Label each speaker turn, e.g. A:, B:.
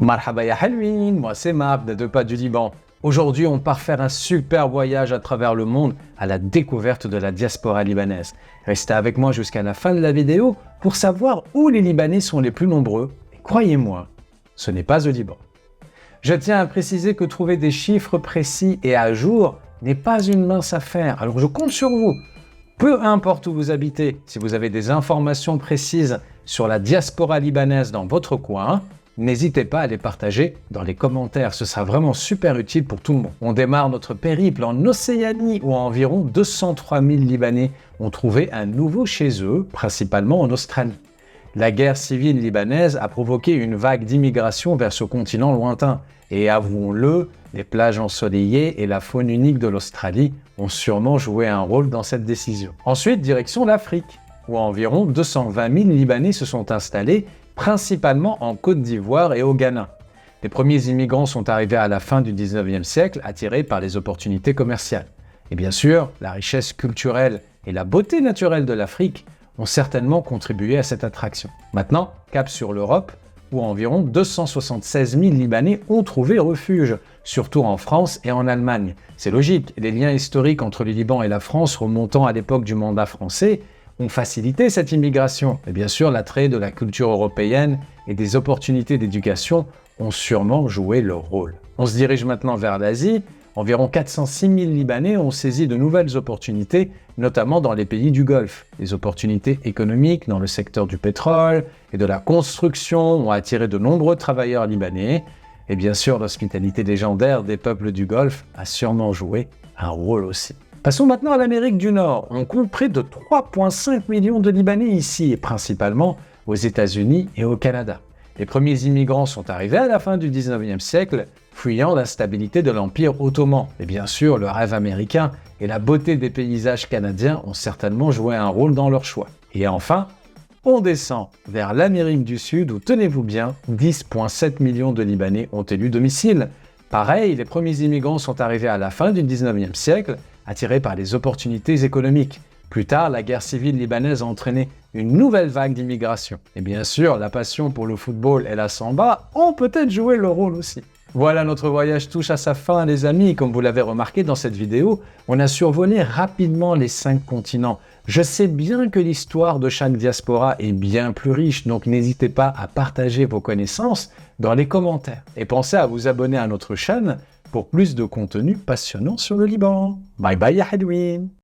A: Marhaba ya Halwin, moi c'est Mab, des deux pas du Liban. Aujourd'hui, on part faire un super voyage à travers le monde à la découverte de la diaspora libanaise. Restez avec moi jusqu'à la fin de la vidéo pour savoir où les Libanais sont les plus nombreux. Et croyez-moi, ce n'est pas au Liban. Je tiens à préciser que trouver des chiffres précis et à jour n'est pas une mince affaire, alors je compte sur vous. Peu importe où vous habitez, si vous avez des informations précises sur la diaspora libanaise dans votre coin, n'hésitez pas à les partager dans les commentaires, ce sera vraiment super utile pour tout le monde. On démarre notre périple en Océanie où environ 203 000 Libanais ont trouvé un nouveau chez eux, principalement en Australie. La guerre civile libanaise a provoqué une vague d'immigration vers ce continent lointain. Et avouons-le, les plages ensoleillées et la faune unique de l'Australie ont sûrement joué un rôle dans cette décision. Ensuite, direction l'Afrique, où environ 220 000 Libanais se sont installés, principalement en Côte d'Ivoire et au Ghana. Les premiers immigrants sont arrivés à la fin du 19e siècle, attirés par les opportunités commerciales. Et bien sûr, la richesse culturelle et la beauté naturelle de l'Afrique ont certainement contribué à cette attraction. Maintenant, cap sur l'Europe, où environ 276 000 Libanais ont trouvé refuge, surtout en France et en Allemagne. C'est logique, les liens historiques entre le Liban et la France remontant à l'époque du mandat français ont facilité cette immigration. Et bien sûr, l'attrait de la culture européenne et des opportunités d'éducation ont sûrement joué leur rôle. On se dirige maintenant vers l'Asie. Environ 406 000 Libanais ont saisi de nouvelles opportunités, notamment dans les pays du Golfe. Les opportunités économiques dans le secteur du pétrole et de la construction ont attiré de nombreux travailleurs libanais. Et bien sûr, l'hospitalité légendaire des peuples du Golfe a sûrement joué un rôle aussi. Passons maintenant à l'Amérique du Nord. On compte près de 3,5 millions de Libanais ici, et principalement aux États-Unis et au Canada. Les premiers immigrants sont arrivés à la fin du 19e siècle, fuyant l'instabilité de l'Empire ottoman. Et bien sûr, le rêve américain et la beauté des paysages canadiens ont certainement joué un rôle dans leur choix. Et enfin, on descend vers l'Amérique du Sud où, tenez-vous bien, 10,7 millions de Libanais ont élu domicile. Pareil, les premiers immigrants sont arrivés à la fin du 19e siècle, attirés par les opportunités économiques. Plus tard, la guerre civile libanaise a entraîné une nouvelle vague d'immigration. Et bien sûr, la passion pour le football et la samba ont peut-être joué leur rôle aussi. Voilà, notre voyage touche à sa fin, les amis. Comme vous l'avez remarqué dans cette vidéo, on a survolé rapidement les 5 continents. Je sais bien que l'histoire de chaque diaspora est bien plus riche, donc n'hésitez pas à partager vos connaissances dans les commentaires. Et pensez à vous abonner à notre chaîne pour plus de contenu passionnant sur le Liban. Bye bye ya Hadwin.